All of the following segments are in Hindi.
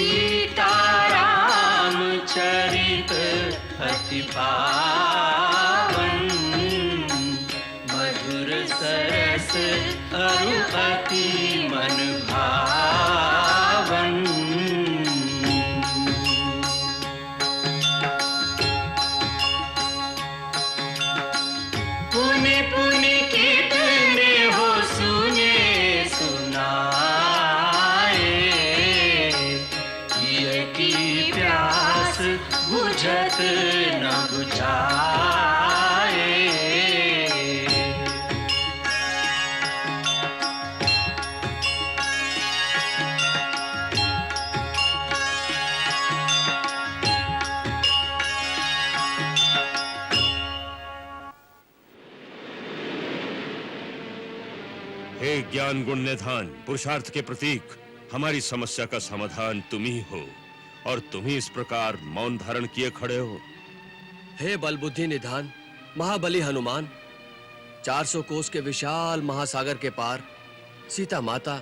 सीताराम चरित अति पावन, मधुर सरस अरु अति मन भावन। पुनि पुनि कितने हो सुने सुनाए, ये की प्यास बुझत न बुझाए। हे ज्ञान गुण निधान, पुरुषार्थ के प्रतीक, हमारी समस्या का समाधान तुम ही हो और तुम ही इस प्रकार मौन धारण किए खड़े हो। हे बल बुद्धि निधान, महाबली हनुमान, 400 कोस के विशाल महासागर के पार सीता माता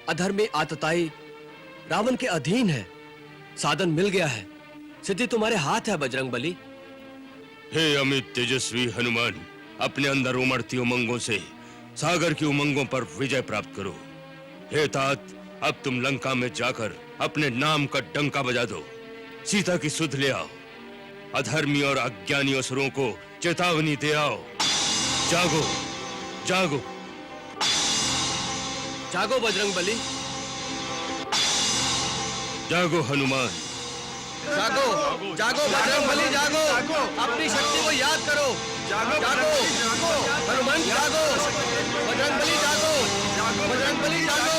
अधर्मी आतताई रावण के अधीन है। साधन मिल गया है, सिद्धि तुम्हारे हाथ है बजरंग बली। हे अमित तेजस्वी हनुमान, अपने अंदर उमड़ती उमंगों से सागर की उमंगों पर विजय प्राप्त करो। हे तात, अब तुम लंका में जाकर अपने नाम का डंका बजा दो, सीता की सुध ले आओ, अधर्मी और अज्ञानी असुरों को चेतावनी दे आओ। जागो जागो जागो बजरंग बली, जागो हनुमान, जागो जागो बजरंग बली, जागो, अपनी शक्ति को याद करो। जागो जागो हनुमान, जागो बजरंग बली, जागो बजरंग बली, जागो।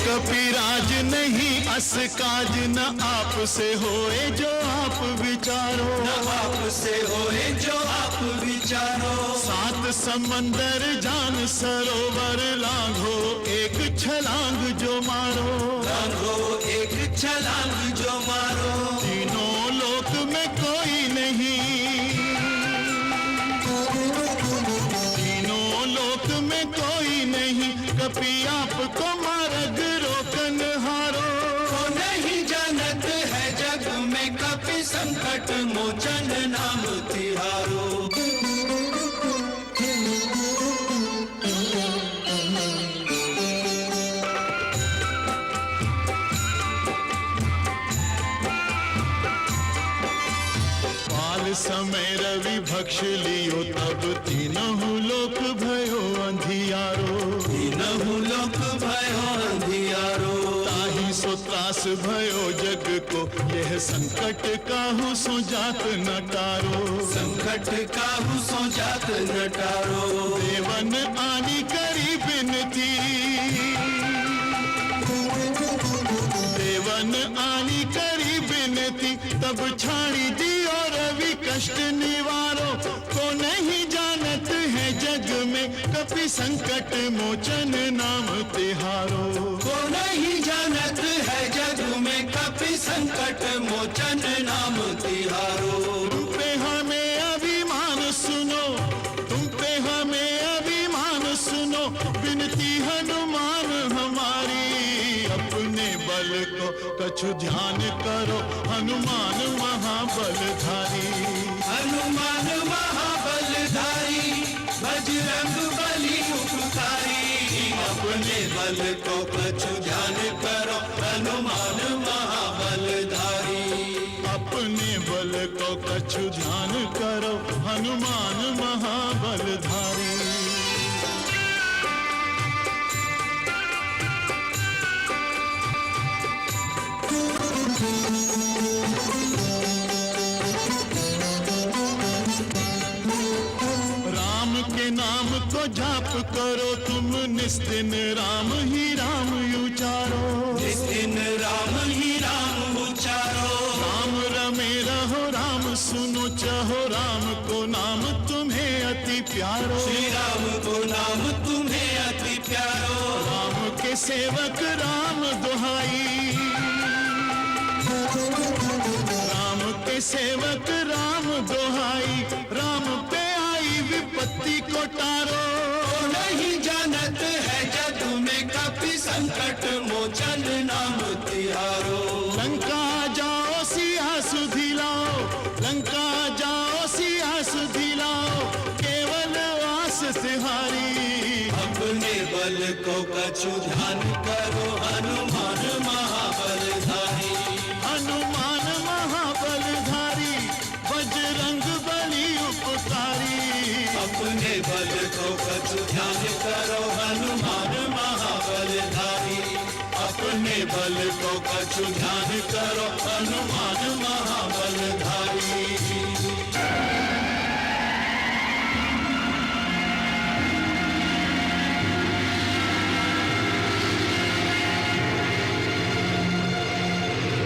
कपिराज नहीं अस काज न आप से होए जो आप विचारो, न आप से होए जो आप विचारो। 7 समंदर जान सरोवर लांघो, एक छलांग जो मारो, लांघो एक छलांग जो मारो। तीनों लोक में कोई नहीं, तीनों लोक में कोई नहीं, कपि आपको मार्ग रोकन हारो। तो नहीं जानत है जग में कपि संकट मोचन नाम तिहारो। पाल समय रवि भक्ष लियो, तब तीनहु लोक भयो अंधियारो, तीनहु लोक भयो अंधियारो। ताहि सो त्रास भयो जग को, यह संकट काहू सो जात न टारो, संकट काहू सो जात न टारो। देवन आनी करी बिनती, देवन आनी करी बिनती, तब छाड़ी दियो रवि कष्ट निवारो। को नहीं जानत है जग में कपि संकट मोचन नाम तिहारो। को नहीं जानत है जग में कपि संकट मोचन नाम तिहारो। तुम पे हमें अभिमान सुनो, तुम पे हमें अभिमान सुनो, बिनती हनुमान हमारी। अपने बल को कछु ध्यान करो, हनुमान महाबलधारी, हनुमान महाबलधारी, बजरंग बली उपकारी। अपने बल को कछु ध्यान करो, हनुमान महाबलधारी, अपने बल को कछु ध्यान करो, हनुमान महाबलधारी। राम के नाम को जाप करो तुम, निस्दिन राम ही राम उचारो, निस्दिन राम ही राम उचारो। राम रमे रहो, राम सुनो चाहो, राम को नाम तुम्हें अति प्यारो, श्री राम को नाम तुम्हें अति प्यारो। राम के सेवक राम दुहाई, राम के सेवक राम दुहाई। राम पे आई विपत्ति को टारो, नहीं जानत है जग में बल को कछु ध्यान करो हनुमान महाबलधारी। हनुमान महाबलधारी बजरंग बली उपकारी। अपने बल को कछु ध्यान करो हनुमान महाबलधारी। अपने बल को कछु ध्यान करो हनुमान महाबलधारी।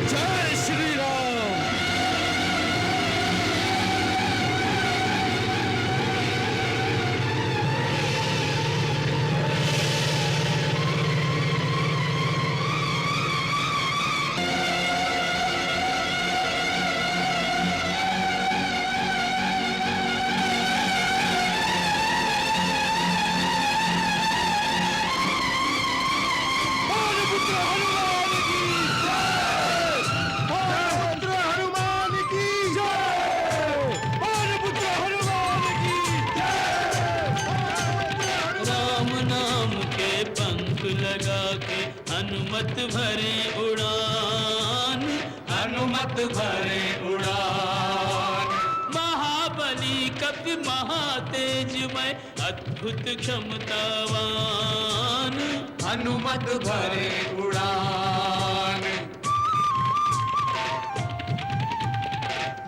जय श्री राम। राम नाम के पंख लगा के हनुमत भरे उड़ान। हनुमत भरे उड़ान। महाबली कपि महातेजमय अद्भुत क्षमतावान। हनुमत भरे उड़ान।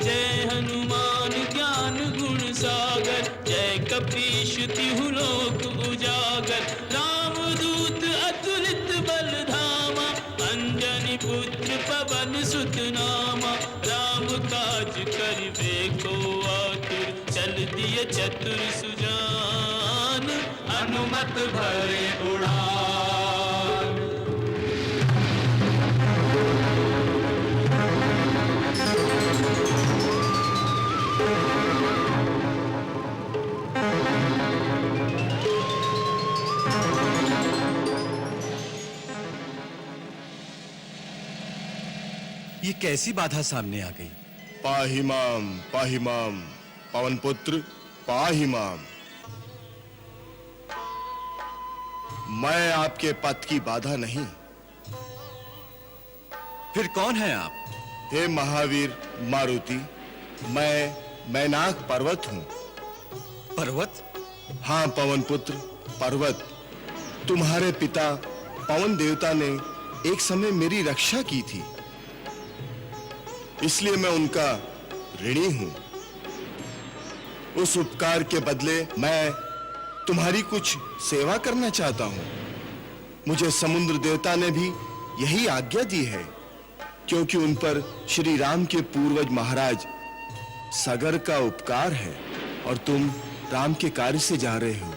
जय हनुमान ज्ञान गुण सागर। जय कपीश तिहु लोक उजागर। राम दूत अतुलित बल धामा। अंजनी पुत्र पवन सुत नामा। राम काज करिबे को आतुर। चल दिए चतुर सुजान। हनुमत भरे उड़ान। ये कैसी बाधा सामने आ गई? पाहिमाम पवन पुत्र पाहिमाम। मैं आपके पथ की बाधा नहीं। फिर कौन है आप? हे महावीर मारुति, मैं मैनाक पर्वत हूँ। पर्वत? हाँ पवन पुत्र पर्वत। तुम्हारे पिता पवन देवता ने एक समय मेरी रक्षा की थी, इसलिए मैं उनका ऋणी हूं। उस उपकार के बदले मैं तुम्हारी कुछ सेवा करना चाहता हूं। मुझे समुद्र देवता ने भी यही आज्ञा दी है, क्योंकि उन पर श्री राम के पूर्वज महाराज सागर का उपकार है और तुम राम के कार्य से जा रहे हो।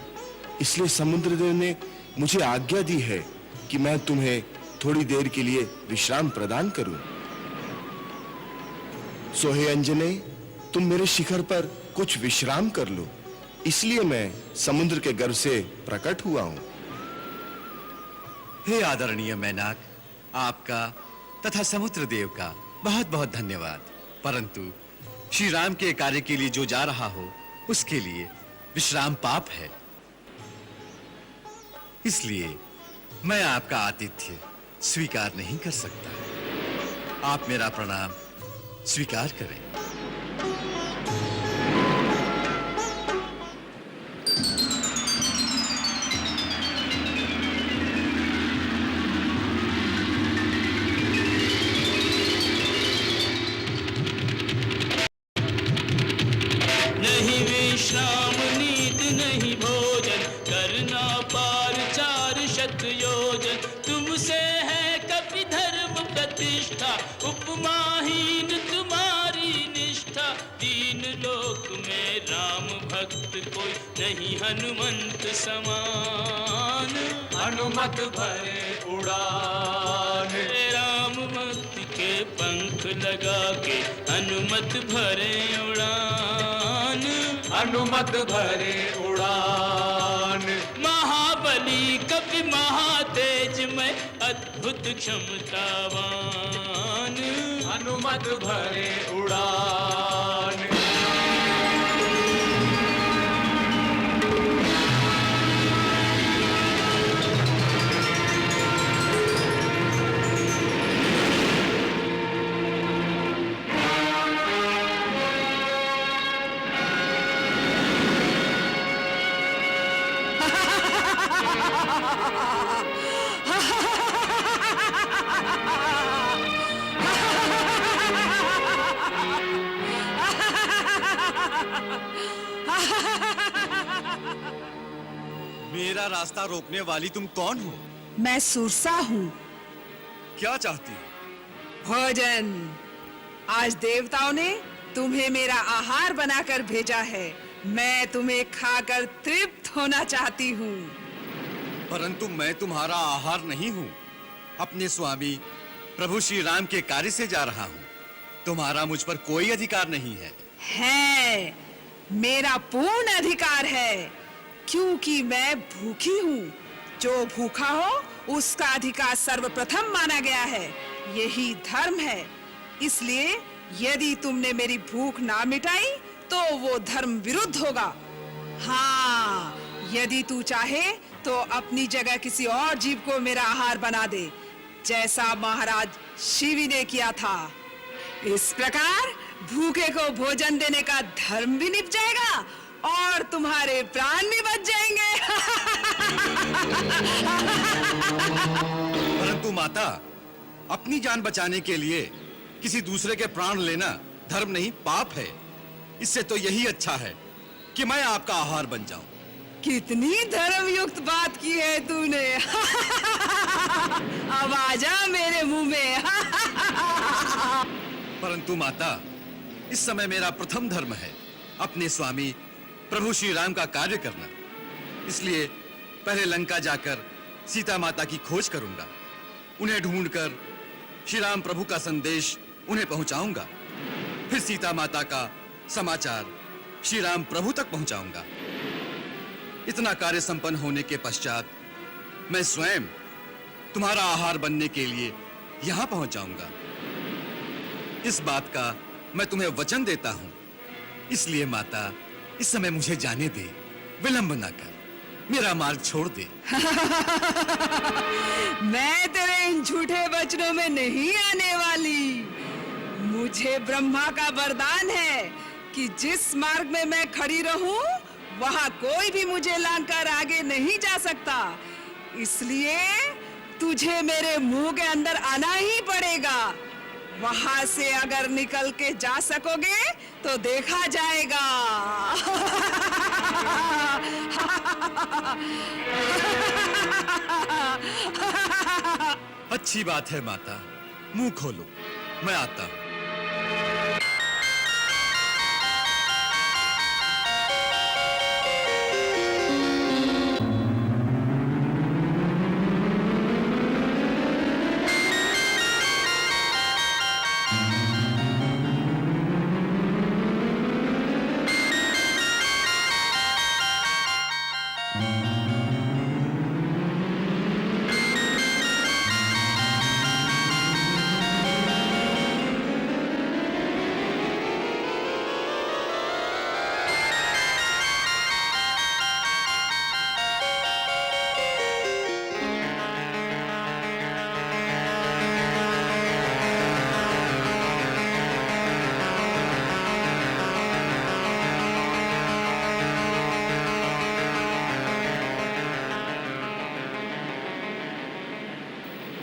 इसलिए समुद्रदेव ने मुझे आज्ञा दी है कि मैं तुम्हें थोड़ी देर के लिए विश्राम प्रदान करूं। सो हे अंजने, तुम मेरे शिखर पर कुछ विश्राम कर लो, इसलिए मैं समुद्र के गर्भ से प्रकट हुआ हूं। हे आदरणीय मैनाक, आपका तथा समुद्र देव का बहुत बहुत धन्यवाद। परंतु श्री राम के कार्य के लिए जो जा रहा हो उसके लिए विश्राम पाप है, इसलिए मैं आपका आतिथ्य स्वीकार नहीं कर सकता। आप मेरा प्रणाम स्वीकार करें। नहीं विश्राम नींद नहीं भोजन। करना पार 4 शत योजन। तुमसे है कपि धर्म प्रतिष्ठा। उपमाहीन तुम्हारी निष्ठा। 3 लोक में राम भक्त कोई नहीं हनुमंत समान। हनुमत भरे उड़ान। राम भक्त के पंख लगा के हनुमत भरे उड़ान। हनुमत भरे उड़ान। महाबली कपि महातेजमय अद्भुत क्षमतावान। हनुमत भरे उड़ान। रास्ता रोकने वाली तुम कौन हो? मैं सुरसा हूँ। क्या चाहती हो? भोजन। आज देवताओं ने तुम्हें मेरा आहार बनाकर भेजा है। मैं तुम्हें खाकर तृप्त होना चाहती हूँ। परंतु मैं तुम्हारा आहार नहीं हूँ। अपने स्वामी प्रभु श्री राम के कार्य से जा रहा हूँ। तुम्हारा मुझ पर कोई अधिकार नहीं है। है, मेरा पूर्ण अधिकार है, क्योंकि मैं भूखी हूँ। जो भूखा हो उसका अधिकार सर्वप्रथम माना गया है। यही धर्म है। इसलिए यदि तुमने मेरी भूख ना मिटाई तो वो धर्म विरुद्ध होगा। हाँ, यदि तू चाहे तो अपनी जगह किसी और जीव को मेरा आहार बना दे, जैसा महाराज शिवी ने किया था। इस प्रकार भूखे को भोजन देने का धर्म भी निभ जाएगा और तुम्हारे प्राण भी बच जाएंगे। परंतु माता, अपनी जान बचाने के लिए किसी दूसरे के प्राण लेना धर्म नहीं, पाप है। इससे तो यही अच्छा है कि मैं आपका आहार बन जाऊं। कितनी धर्मयुक्त बात की है तूने। अब आजा मेरे मुंह में। परंतु माता, इस समय मेरा प्रथम धर्म है अपने स्वामी प्रभु श्री राम का कार्य करना। इसलिए पहले लंका जाकर सीता माता की खोज करूंगा। उन्हें ढूंढकर श्री राम प्रभु का संदेश उन्हें पहुंचाऊंगा। फिर सीता माता का समाचार श्री राम प्रभु तक पहुंचाऊंगा। इतना कार्य संपन्न होने के पश्चात मैं स्वयं तुम्हारा आहार बनने के लिए यहां पहुंच जाऊंगा। इस बात का मैं तुम्हें वचन देता हूं। इसलिए माता, इस समय मुझे जाने दे, विलंब ना कर, मेरा मार्ग छोड़ दे। मैं तेरे इन झूठे वचनों में नहीं आने वाली। मुझे ब्रह्मा का वरदान है कि जिस मार्ग में मैं खड़ी रहूं, वहां कोई भी मुझे लांघकर आगे नहीं जा सकता। इसलिए तुझे मेरे मुंह के अंदर आना ही पड़ेगा। वहां से अगर निकल के जा सकोगे तो देखा जाएगा। अच्छी बात है माता, मुंह खोलो, मैं आता हूं।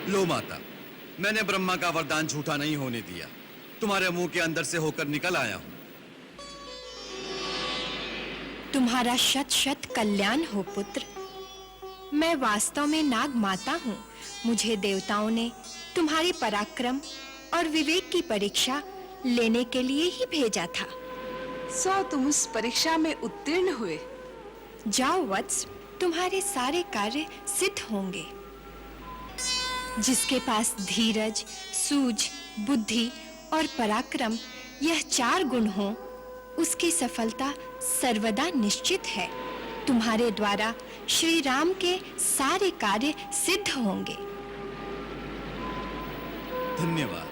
लो माता, मैंने ब्रह्मा का वरदान झूठा नहीं होने दिया। तुम्हारे मुंह के अंदर से होकर निकल आया हूं। तुम्हारा शत शत कल्याण हो पुत्र। मैं वास्तव में नाग माता हूँ। मुझे देवताओं ने तुम्हारे पराक्रम और विवेक की परीक्षा लेने के लिए ही भेजा था। सो तुम उस परीक्षा में उत्तीर्ण हुए। जाओ वत्स, तुम्हारे सारे कार्य सिद्ध होंगे। जिसके पास धीरज, सूझ, बुद्धि और पराक्रम यह चार गुण हो, उसकी सफलता सर्वदा निश्चित है। तुम्हारे द्वारा श्री राम के सारे कार्य सिद्ध होंगे। धन्यवाद।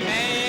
है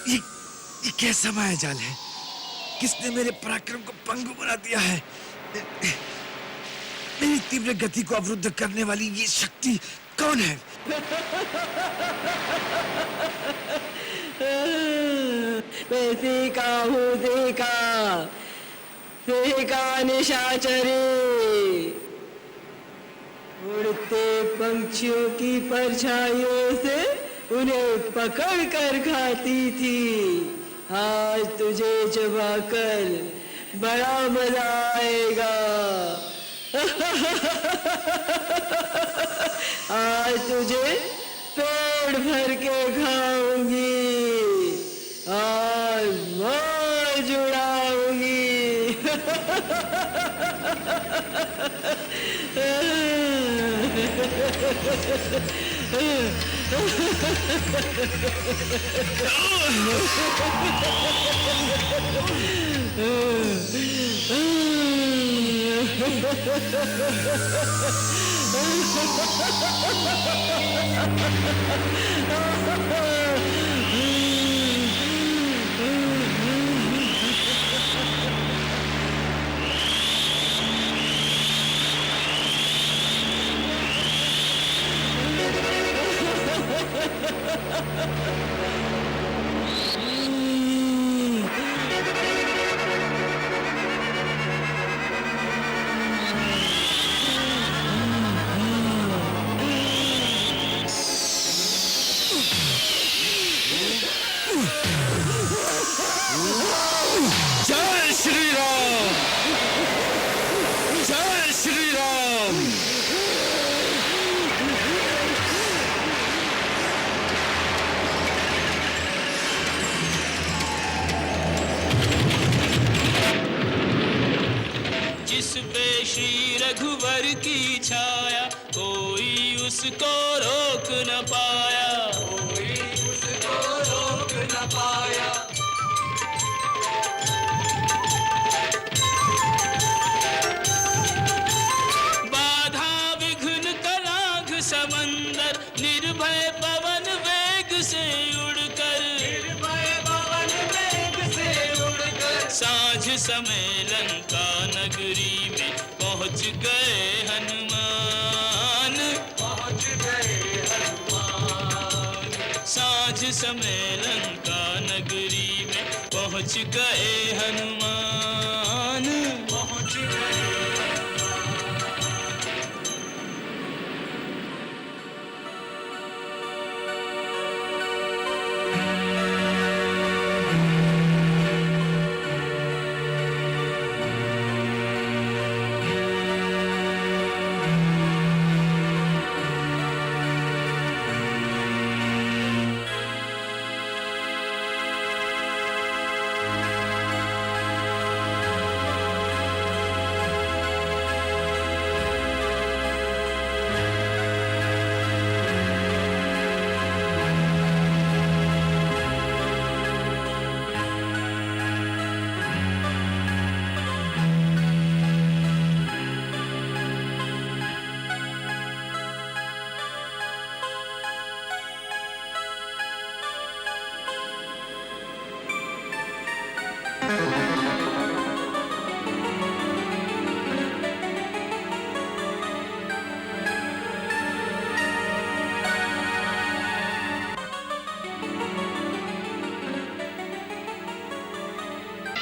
ये कैसा माया जाल है? किसने मेरे पराक्रम को पंगु बना दिया है? मेरी तीव्र गति को अवरुद्ध करने वाली ये शक्ति कौन है? मैं सीका निशाचरी, उड़ते पंछियों की परछाइयों से उन्हें पकड़ कर खाती थी। आज तुझे चबाकर बड़ा मजा आएगा। आज तुझे पेट भर के खाऊंगी, आज मौज उड़ाऊंगी। जय श्री राम, जय श्री राम। जिस पे श्री रघुवर की छाया, कोई उसको रोक न पाया, कोई उसको रोक न पाया। बाधा विघ्न कराघ समंदर, निर्भय पवन वेग से उड़कर, निर्भय पवन वेग से उड़कर, साँझ समय लंका नगरी में पहुँच गए हनुमान, पहुँच गए हनुमान। साँझ समय लंका नगरी में पहुँच गए हनुमान, पहुँच गए।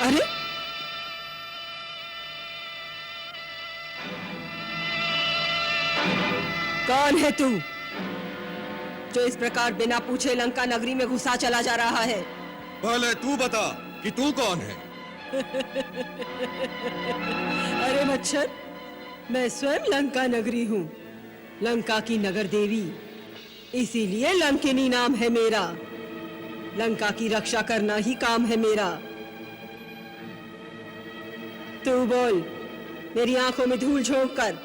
अरे कौन है तू जो इस प्रकार बिना पूछे लंका नगरी में घुसा चला जा रहा है? पहले तू बता कि तू कौन है? अरे मच्छर, मैं स्वयं लंका नगरी हूँ, लंका की नगर देवी, इसीलिए लंकिनी नाम है मेरा। लंका की रक्षा करना ही काम है मेरा। तू बोल, मेरी आंखों में धूल झोंक कर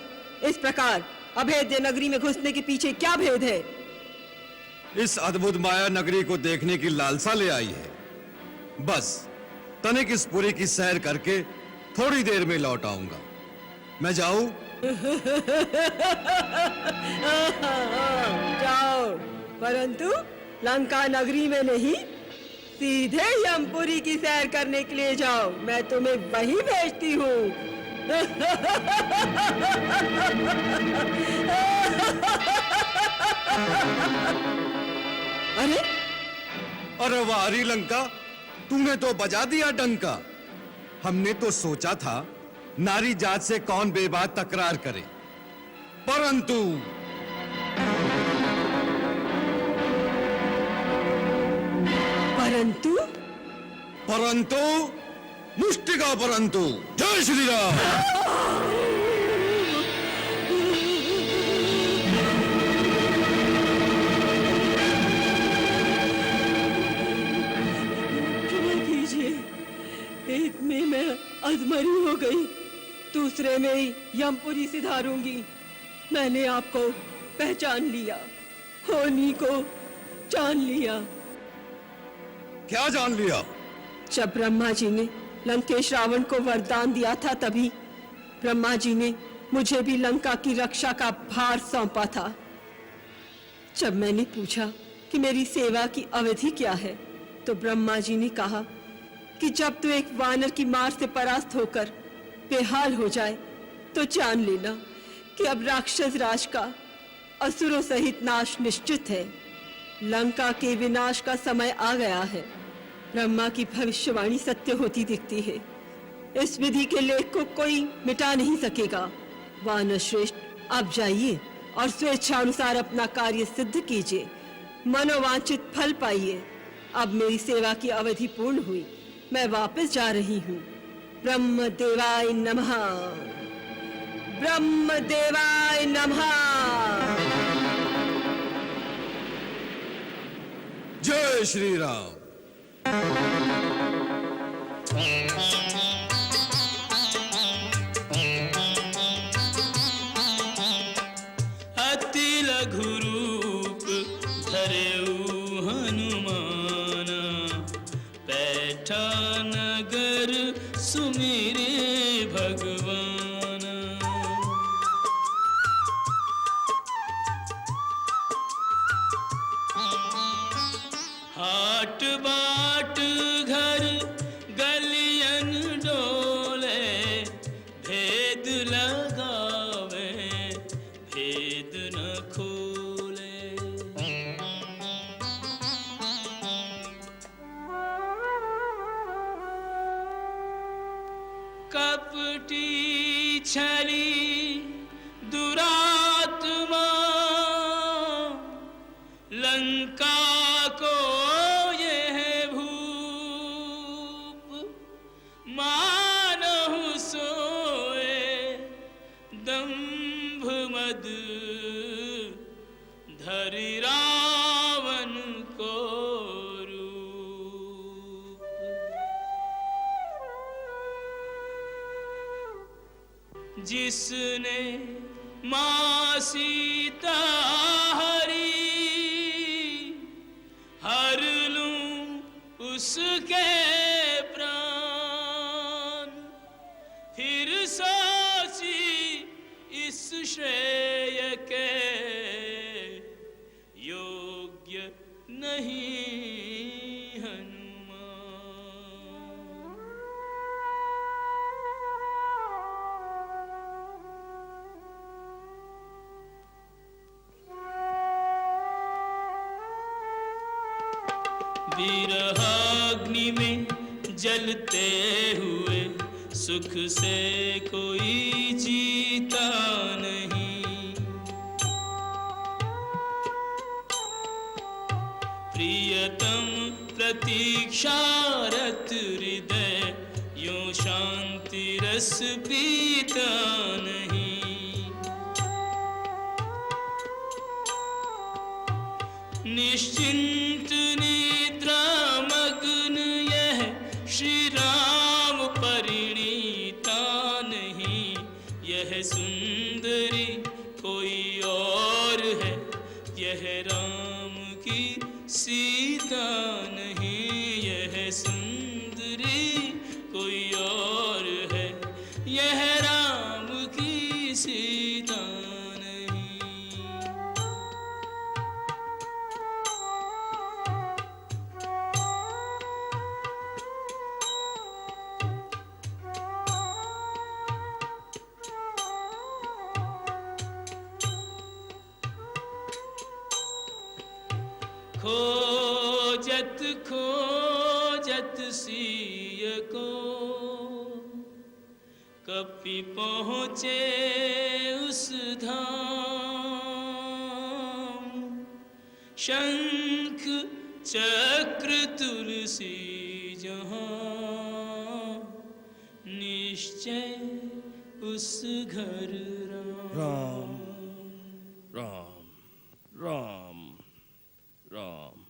इस प्रकार अभेद्य नगरी में घुसने के पीछे क्या भेद है? इस अद्भुत माया नगरी को देखने की लालसा ले आई है। बस तनिक इस पुरी की सैर करके थोड़ी देर में लौट आऊंगा। मैं जाऊं? जाओ, परंतु लंका नगरी में नहीं, सीधे यमपुरी की सैर करने के लिए जाओ, मैं तुम्हें वहीं भेजती हूँ। अरे अरे वारी लंका, तूने तो बजा दिया डंका। हमने तो सोचा था नारी जात से कौन बेबात तकरार करे, परंतु परंतु परंतु मुष्टिका परंतु। जय श्री राम। क्षमा कीजिए, एक में मैं अधमरी हो गई, दूसरे में ही यमपुरी सिधारूंगी। मैंने आपको पहचान लिया, होनी को जान लिया। क्या जान लिया? जब ब्रह्मा जी ने लंकेश रावण को वरदान दिया था, तभी ब्रह्मा जी ने मुझे भी लंका की रक्षा का भार सौंपा था। जब मैंने पूछा कि मेरी सेवा की अवधि क्या है, तो ब्रह्मा जी ने कहा कि जब तू एक वानर की मार से परास्त होकर बेहाल हो जाए, तो जान लेना कि अब राक्षस राज का असुरों सहित नाश निश्चित है। लंका के विनाश का समय आ गया है। ब्रह्मा की भविष्यवाणी सत्य होती दिखती है। इस विधि के लेख को कोई मिटा नहीं सकेगा। वानर श्रेष्ठ, आप जाइए और स्वेच्छानुसार अपना कार्य सिद्ध कीजिए, मनोवांछित फल पाइए। अब मेरी सेवा की अवधि पूर्ण हुई, मैं वापस जा रही हूँ। ब्रह्म देवाय नमः, ब्रह्म देवाय नमः। जय श्री राम। अति लघु रूप धरेऊ हनुमाना, बैठा नगर सुमिरे भगवाना। हाट बाट घर गलियन डोले, भेद लगावे भेद न खोले। कपटी छली दुरात्मा, लंका को यह भूप। मानहु सोए दंभ मद, धरि रावण को रूप। जिसने मां सीता हरी, हर लूं उसके प्राण। फिर सोची इस श्रेय के, योग्य नहीं हनुमान। विरहाग्नि में जलते हुए सुख से कोई जीता नहीं। प्रियतम प्रतीक्षारत हृदय, यूं शांति रस पीता नहीं। निश्चिंत निद्रा मग्न यह श्री राम परिणीता नहीं। यह सुंदरी कोई और है, यह राम की सीता नहीं। यह सुंदरी कोई और है, यह राम की सीता नहीं। खोजत खोजत सिय को कपि पहुँचे उस धाम। शंख चक्र तुलसी जहाँ, निश्चय उस घर राम। राम राम राम।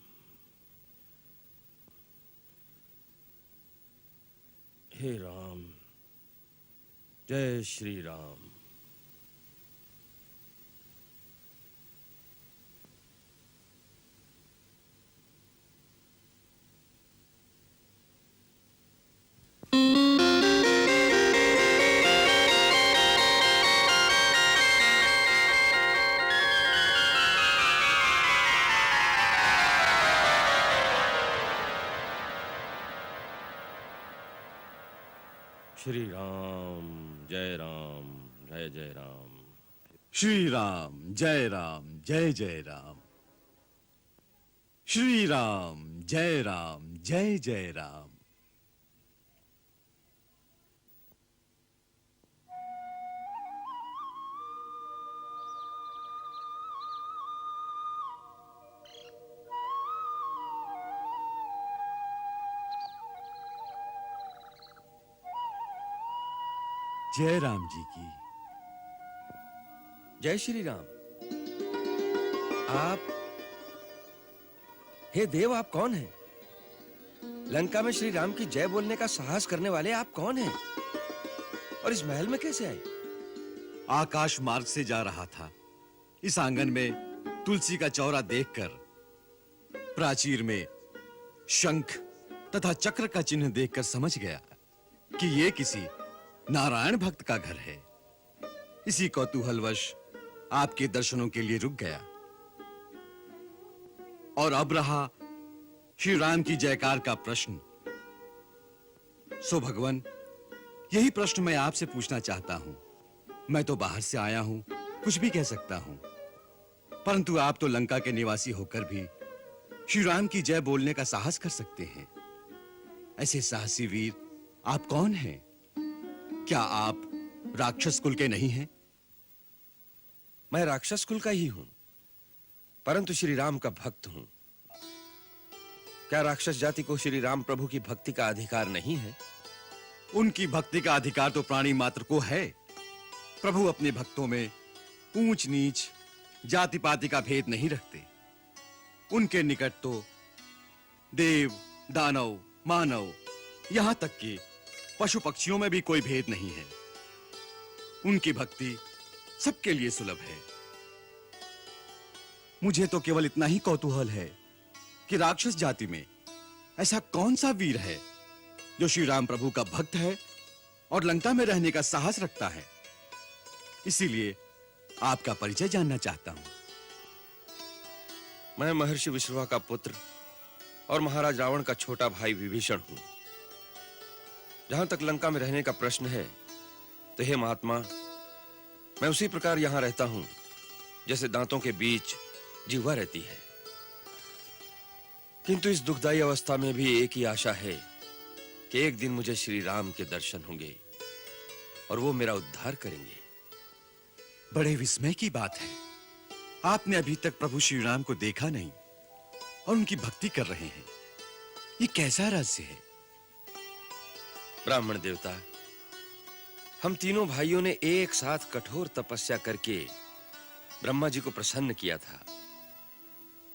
हे राम, जय श्री राम। श्री राम, जय राम, जय जय राम। श्री राम जय राम, जय जय राम। श्री राम जय राम, जय जय राम। जय राम जी की। जय श्री राम। आप, हे देव, आप कौन हैं? लंका में श्री राम की जय बोलने का साहस करने वाले आप कौन हैं? और इस महल में कैसे आए? आकाश मार्ग से जा रहा था। इस आंगन में तुलसी का चौरा देखकर प्राचीर में शंख तथा चक्र का चिन्ह देखकर समझ गया कि ये किसी नारायण भक्त का घर है। इसी कौतूहलवश आपके दर्शनों के लिए रुक गया। और अब रहा श्री राम की जयकार का प्रश्न। सो भगवान, यही प्रश्न मैं आपसे पूछना चाहता हूं। मैं तो बाहर से आया हूं, कुछ भी कह सकता हूं, परंतु आप तो लंका के निवासी होकर भी श्री राम की जय बोलने का साहस कर सकते हैं। ऐसे साहसी वीर आप कौन हैं? क्या आप राक्षस कुल के नहीं हैं? मैं राक्षस कुल का ही हूं, परंतु श्री राम का भक्त हूं। क्या राक्षस जाति को श्री राम प्रभु की भक्ति का अधिकार नहीं है? उनकी भक्ति का अधिकार तो प्राणी मात्र को है। प्रभु अपने भक्तों में ऊंच नीच जाति पाति का भेद नहीं रखते। उनके निकट तो देव, दानव, मानव, यहां तक कि पशु पक्षियों में भी कोई भेद नहीं है। उनकी भक्ति सबके लिए सुलभ है। मुझे तो केवल इतना ही कौतूहल है कि राक्षस जाति में ऐसा कौन सा वीर है जो श्री राम प्रभु का भक्त है और लंका में रहने का साहस रखता है। इसीलिए आपका परिचय जानना चाहता हूं। मैं महर्षि विश्रवा का पुत्र और महाराज रावण का छोटा भाई विभीषण हूं। जहां तक लंका में रहने का प्रश्न है, तो हे महात्मा, मैं उसी प्रकार यहां रहता हूं जैसे दांतों के बीच जीवा रहती है। किंतु इस दुखदाई अवस्था में भी एक ही आशा है कि एक दिन मुझे श्री राम के दर्शन होंगे और वो मेरा उद्धार करेंगे। बड़े विस्मय की बात है, आपने अभी तक प्रभु श्री राम को देखा नहीं और उनकी भक्ति कर रहे हैं। ये कैसा रहस्य है? ब्राह्मण देवता, हम तीनों भाइयों ने एक साथ कठोर तपस्या करके ब्रह्मा जी को प्रसन्न किया था।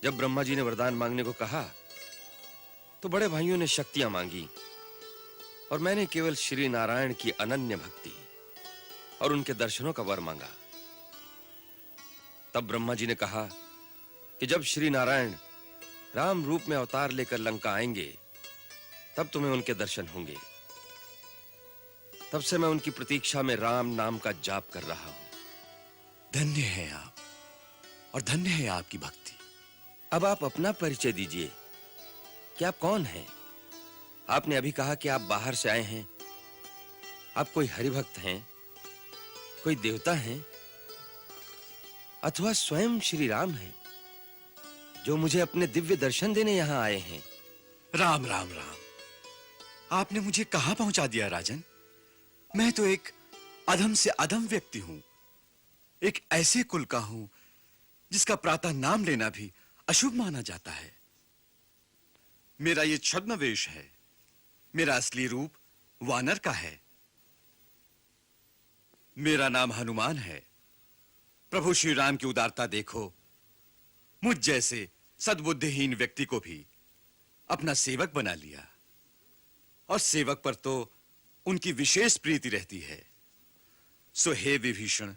जब ब्रह्मा जी ने वरदान मांगने को कहा, तो बड़े भाइयों ने शक्तियां मांगी और मैंने केवल श्री नारायण की अनन्य भक्ति और उनके दर्शनों का वर मांगा। तब ब्रह्मा जी ने कहा कि जब श्री नारायण राम रूप में अवतार लेकर लंका आएंगे, तब तुम्हें उनके दर्शन होंगे। तब से मैं उनकी प्रतीक्षा में राम नाम का जाप कर रहा हूं। धन्य है आप और धन्य है आपकी भक्ति। अब आप अपना परिचय दीजिए कि आप कौन हैं? आपने अभी कहा कि आप बाहर से आए हैं। आप कोई हरिभक्त हैं, कोई देवता हैं, अथवा स्वयं श्री राम हैं? जो मुझे अपने दिव्य दर्शन देने यहाँ आए हैं। राम राम राम। आपने मुझे कहां पहुंचा दिया राजन? मैं तो एक अधम से अधम व्यक्ति हूं, एक ऐसे कुल का हूं जिसका प्रातः नाम लेना भी अशुभ माना जाता है। मेरा ये छद्म वेश है, मेरा असली रूप वानर का है। मेरा नाम हनुमान है। प्रभु श्री राम की उदारता देखो, मुझ जैसे सद्बुद्धिहीन व्यक्ति को भी अपना सेवक बना लिया, और सेवक पर तो उनकी विशेष प्रीति रहती है। सो हे विभीषण,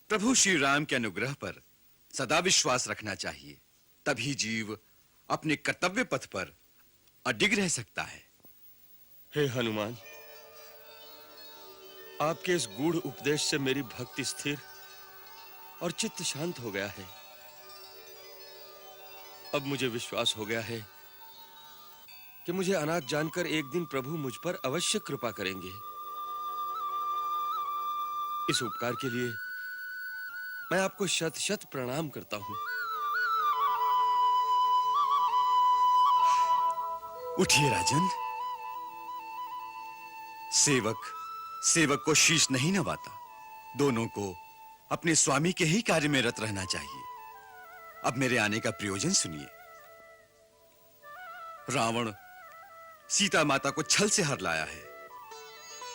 प्रभु श्री राम के अनुग्रह पर सदा विश्वास रखना चाहिए, तभी जीव अपने कर्तव्य पथ पर अडिग रह सकता है। हे हनुमान, आपके इस गूढ़ उपदेश से मेरी भक्ति स्थिर और चित्त शांत हो गया है। अब मुझे विश्वास हो गया है कि मुझे अनाथ जानकर एक दिन प्रभु मुझ पर अवश्य कृपा करेंगे। इस उपकार के लिए मैं आपको शत शत प्रणाम करता हूं। उठिए राजन। सेवक को शीश नहीं नवाता, दोनों को अपने स्वामी के ही कार्य में रत रहना चाहिए। अब मेरे आने का प्रयोजन सुनिए। रावण सीता माता को छल से हर लाया है।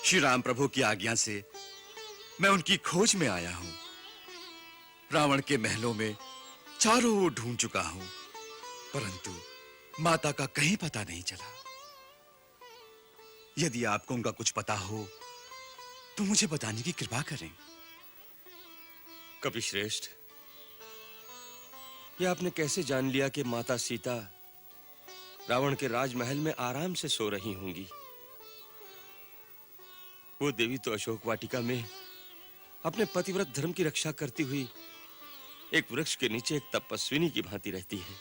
श्री राम प्रभु की आज्ञा से मैं उनकी खोज में आया हूं। रावण के महलों में चारों ओर ढूंढ चुका हूं, परंतु माता का कहीं पता नहीं चला। यदि आपको उनका कुछ पता हो तो मुझे बताने की कृपा करें। कपिश्रेष्ठ, ये आपने कैसे जान लिया कि माता सीता रावण के राजमहल में आराम से सो रही होंगी? वो देवी तो अशोक वाटिका में अपने पतिव्रत धर्म की रक्षा करती हुई एक वृक्ष के नीचे एक तपस्विनी की भांति रहती है।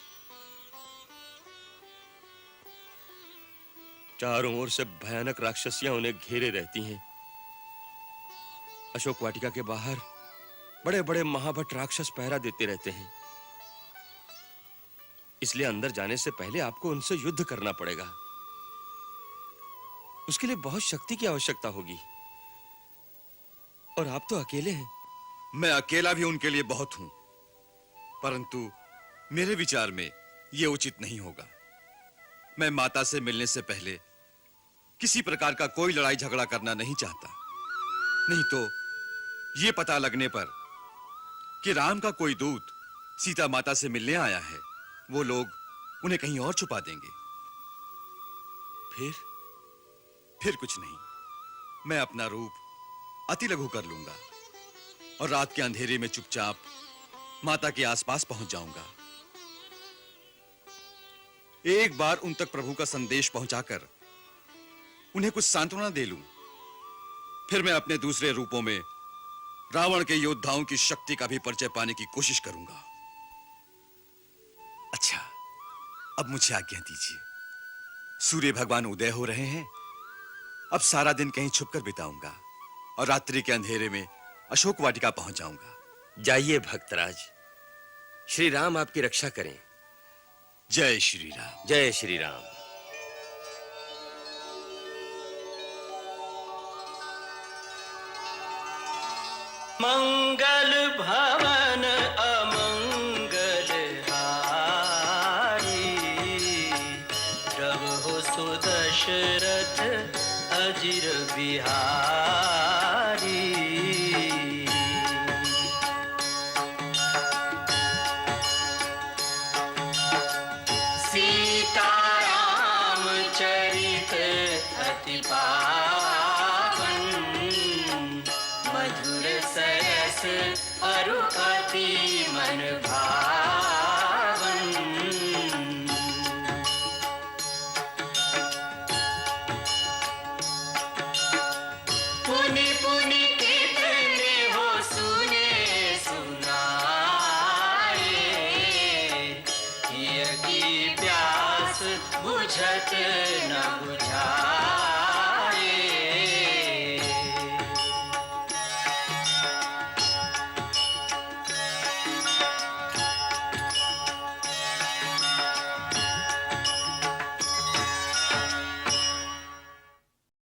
चारों ओर से भयानक राक्षसियां उन्हें घेरे रहती हैं। अशोक वाटिका के बाहर बड़े-बड़े महाभट राक्षस पहरा देते रहते हैं। इसलिए अंदर जाने से पहले आपको उनसे युद्ध करना पड़ेगा। उसके लिए बहुत शक्ति की आवश्यकता होगी, और आप तो अकेले हैं। मैं अकेला भी उनके लिए बहुत हूं, परंतु मेरे विचार में यह उचित नहीं होगा। मैं माता से मिलने से पहले किसी प्रकार का कोई लड़ाई झगड़ा करना नहीं चाहता। नहीं तो यह पता लगने पर कि राम का कोई दूत सीता माता से मिलने आया है, वो लोग उन्हें कहीं और छुपा देंगे। फिर कुछ नहीं, मैं अपना रूप अति लघु कर लूंगा और रात के अंधेरे में चुपचाप माता के आसपास पहुंच जाऊंगा। एक बार उन तक प्रभु का संदेश पहुंचाकर उन्हें कुछ सांत्वना दे लूं, फिर मैं अपने दूसरे रूपों में रावण के योद्धाओं की शक्ति का भी परिचय पाने की कोशिश करूंगा। अच्छा, अब मुझे आज्ञा दीजिए। सूर्य भगवान उदय हो रहे हैं। अब सारा दिन कहीं छुपकर बिताऊंगा और रात्रि के अंधेरे में अशोक वाटिका पहुंच जाऊंगा। जाइए भक्तराज, श्री राम आपकी रक्षा करें। जय श्री राम। जय श्री राम। मंगल भवन अमंगल हारी, प्रभु सुदशरथ अजिर बिहारी। सीताराम चरित अति पावन, मधुर सरस अरु अति मन भावन। पुनि पुनि कितने हो सुने सुनाए, हिय की प्यास बुझत न बुझाए।